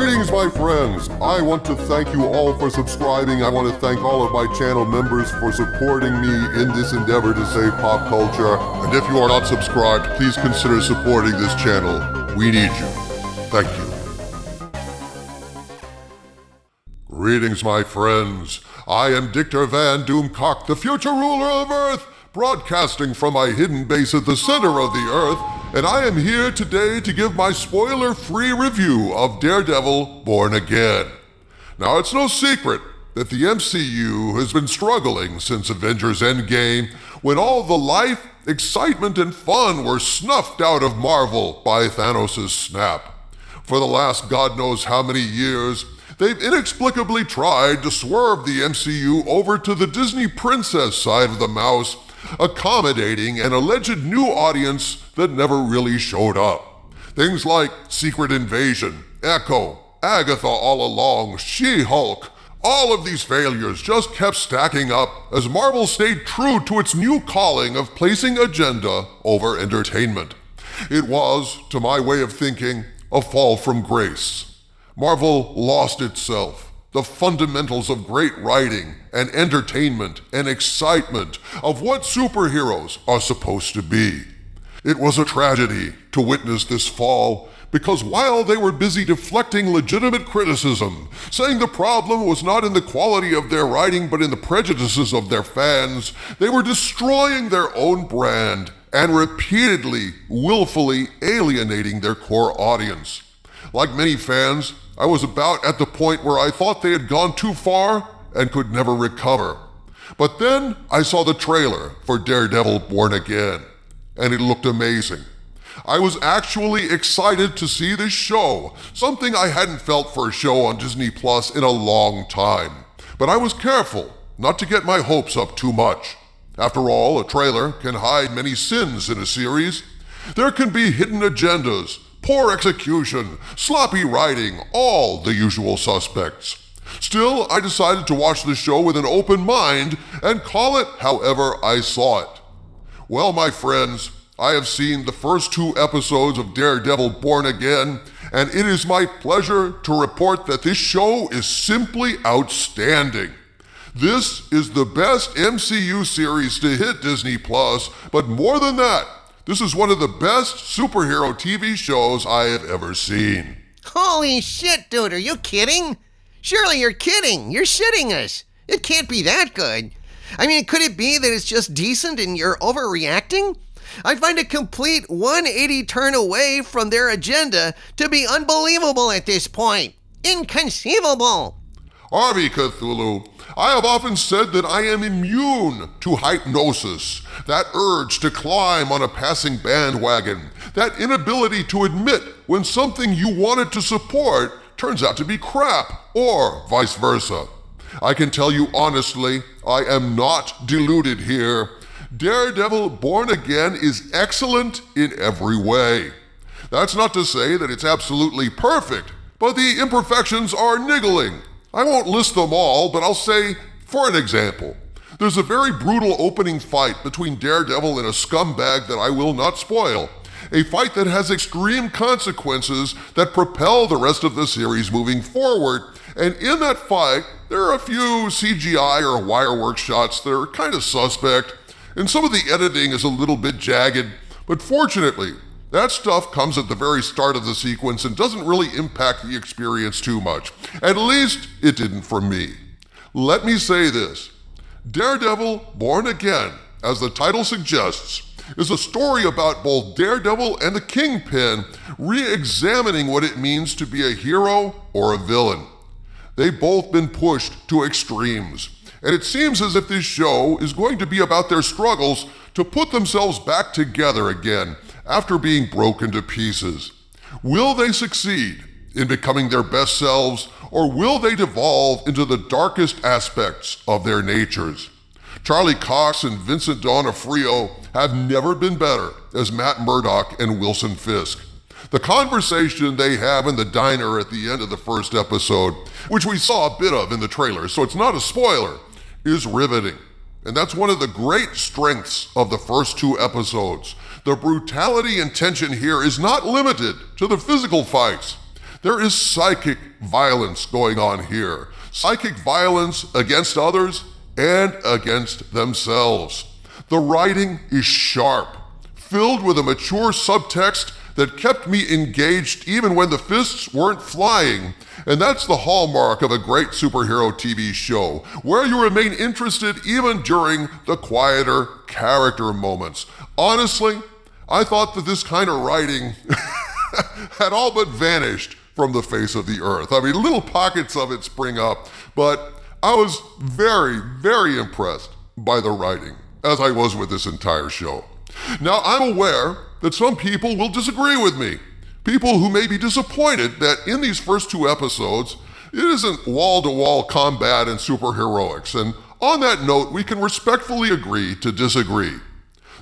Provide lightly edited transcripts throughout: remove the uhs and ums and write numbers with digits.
Greetings, my friends. I want to thank you all for subscribing. I want to thank all of my channel members for supporting me in this endeavor to save pop culture. And if you are not subscribed, please consider supporting this channel. We need you. Thank you. Greetings, my friends. I am Dictor Van Doomcock, the future ruler of Earth, broadcasting from my hidden base at the center of the Earth, and I am here today to give my spoiler-free review of Daredevil Born Again. Now, it's no secret that the MCU has been struggling since Avengers Endgame, when all the life, excitement, and fun were snuffed out of Marvel by Thanos' snap. For the last God knows how many years, they've inexplicably tried to swerve the MCU over to the Disney princess side of the mouse, accommodating an alleged new audience that never really showed up. Things like Secret Invasion, Echo, Agatha All Along, She-Hulk, all of these failures just kept stacking up as Marvel stayed true to its new calling of placing agenda over entertainment. It was, to my way of thinking, a fall from grace. Marvel lost itself. The fundamentals of great writing and entertainment and excitement of what superheroes are supposed to be. It was a tragedy to witness this fall, because while they were busy deflecting legitimate criticism, saying the problem was not in the quality of their writing but in the prejudices of their fans, they were destroying their own brand and repeatedly, willfully alienating their core audience. Like many fans, I was about at the point where I thought they had gone too far and could never recover. But then I saw the trailer for Daredevil Born Again, and it looked amazing. I was actually excited to see this show, something I hadn't felt for a show on Disney Plus in a long time. But I was careful not to get my hopes up too much. After all, a trailer can hide many sins in a series. There can be hidden agendas, poor execution, sloppy writing, all the usual suspects. Still, I decided to watch the show with an open mind and call it however I saw it. Well, my friends, I have seen the first 2 episodes of Daredevil Born Again, and it is my pleasure to report that this show is simply outstanding. This is the best MCU series to hit Disney Plus, but more than that, this is one of the best superhero TV shows I have ever seen. Holy shit, dude, are you kidding? Surely you're kidding. You're shitting us. It can't be that good. I mean, could it be that it's just decent and you're overreacting? I find a complete 180 turn away from their agenda to be unbelievable at this point. Inconceivable. Harvey Cthulhu, I have often said that I am immune to hypnosis, that urge to climb on a passing bandwagon, that inability to admit when something you wanted to support turns out to be crap, or vice versa. I can tell you honestly, I am not deluded here. Daredevil Born Again is excellent in every way. That's not to say that it's absolutely perfect, but the imperfections are niggling. I won't list them all, but I'll say, for an example, there's a very brutal opening fight between Daredevil and a scumbag that I will not spoil. A fight that has extreme consequences that propel the rest of the series moving forward. And in that fight, there are a few CGI or wirework shots that are kind of suspect, and some of the editing is a little bit jagged, but fortunately, that stuff comes at the very start of the sequence and doesn't really impact the experience too much. At least, it didn't for me. Let me say this. Daredevil Born Again, as the title suggests, is a story about both Daredevil and the Kingpin re-examining what it means to be a hero or a villain. They've both been pushed to extremes, and it seems as if this show is going to be about their struggles to put themselves back together again after being broken to pieces. Will they succeed in becoming their best selves, or will they devolve into the darkest aspects of their natures? Charlie Cox and Vincent D'Onofrio have never been better as Matt Murdock and Wilson Fisk. The conversation they have in the diner at the end of the first episode, which we saw a bit of in the trailer, so it's not a spoiler, is riveting. And that's one of the great strengths of the first 2 episodes. The brutality and tension here is not limited to the physical fights. There is psychic violence going on here. Psychic violence against others and against themselves. The writing is sharp, filled with a mature subtext that kept me engaged even when the fists weren't flying. And that's the hallmark of a great superhero TV show, where you remain interested even during the quieter character moments. Honestly, I thought that this kind of writing had all but vanished from the face of the earth. I mean, little pockets of it spring up, but I was very, very impressed by the writing, as I was with this entire show. Now, I'm aware that some people will disagree with me. People who may be disappointed that in these first 2 episodes, it isn't wall-to-wall combat and superheroics. And on that note, we can respectfully agree to disagree.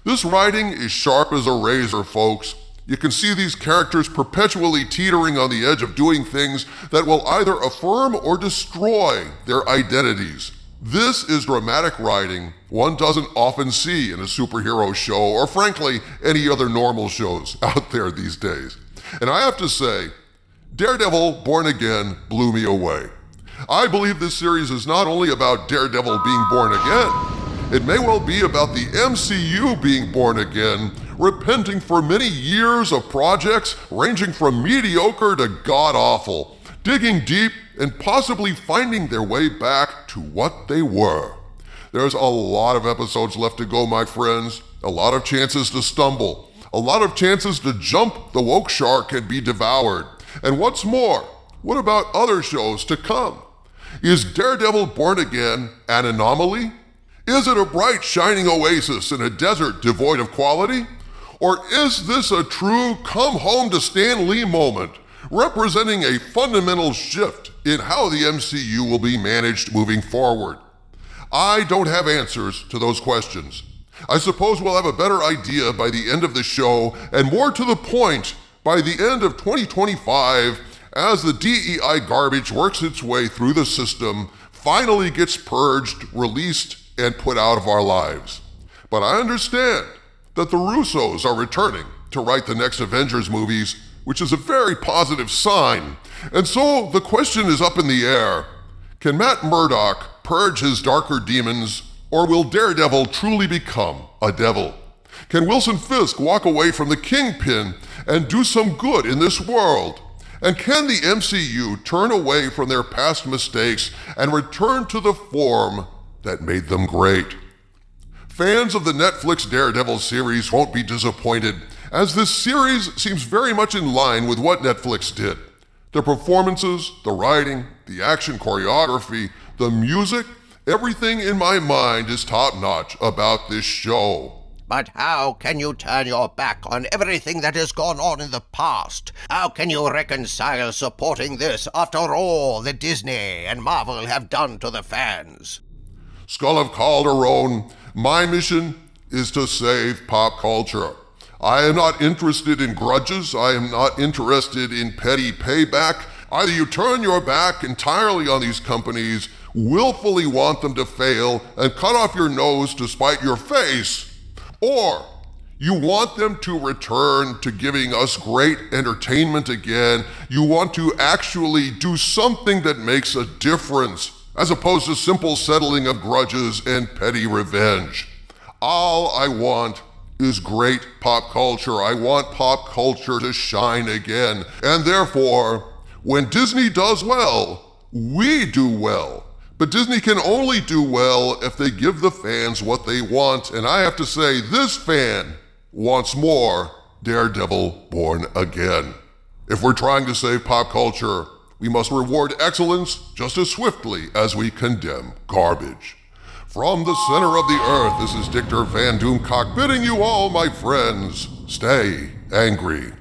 This writing is sharp as a razor, folks. You can see these characters perpetually teetering on the edge of doing things that will either affirm or destroy their identities. This is dramatic writing one doesn't often see in a superhero show, or frankly, any other normal shows out there these days. And I have to say, Daredevil Born Again blew me away. I believe this series is not only about Daredevil being born again, it may well be about the MCU being born again, repenting for many years of projects ranging from mediocre to god-awful, digging deep and possibly finding their way back to what they were. There's a lot of episodes left to go, my friends, a lot of chances to stumble, a lot of chances to jump the woke shark and be devoured. And what's more, what about other shows to come? Is Daredevil Born Again an anomaly? Is it a bright, shining oasis in a desert devoid of quality? Or is this a true come home to Stan Lee moment, representing a fundamental shift in how the MCU will be managed moving forward? I don't have answers to those questions. I suppose we'll have a better idea by the end of the show, and more to the point, by the end of 2025, as the DEI garbage works its way through the system, finally gets purged, released, and put out of our lives. But I understand that the Russos are returning to write the next Avengers movies, which is a very positive sign. And so the question is up in the air. Can Matt Murdock purge his darker demons, or will Daredevil truly become a devil? Can Wilson Fisk walk away from the Kingpin and do some good in this world? And can the MCU turn away from their past mistakes and return to the form that made them great? Fans of the Netflix Daredevil series won't be disappointed, as this series seems very much in line with what Netflix did. The performances, the writing, the action choreography, the music, everything in my mind is top-notch about this show. But how can you turn your back on everything that has gone on in the past? How can you reconcile supporting this after all that Disney and Marvel have done to the fans? Skull of Calderon, my mission is to save pop culture. I am not interested in grudges. I am not interested in petty payback. Either you turn your back entirely on these companies, willfully want them to fail, and cut off your nose to spite your face, or you want them to return to giving us great entertainment again. You want to actually do something that makes a difference, as opposed to simple settling of grudges and petty revenge. All I want is great pop culture. I want pop culture to shine again. And therefore, when Disney does well, we do well. But Disney can only do well if they give the fans what they want. And I have to say, this fan wants more Daredevil Born Again. If we're trying to save pop culture, we must reward excellence just as swiftly as we condemn garbage. From the center of the earth, this is Dictor Van Doomcock bidding you all, my friends, stay angry.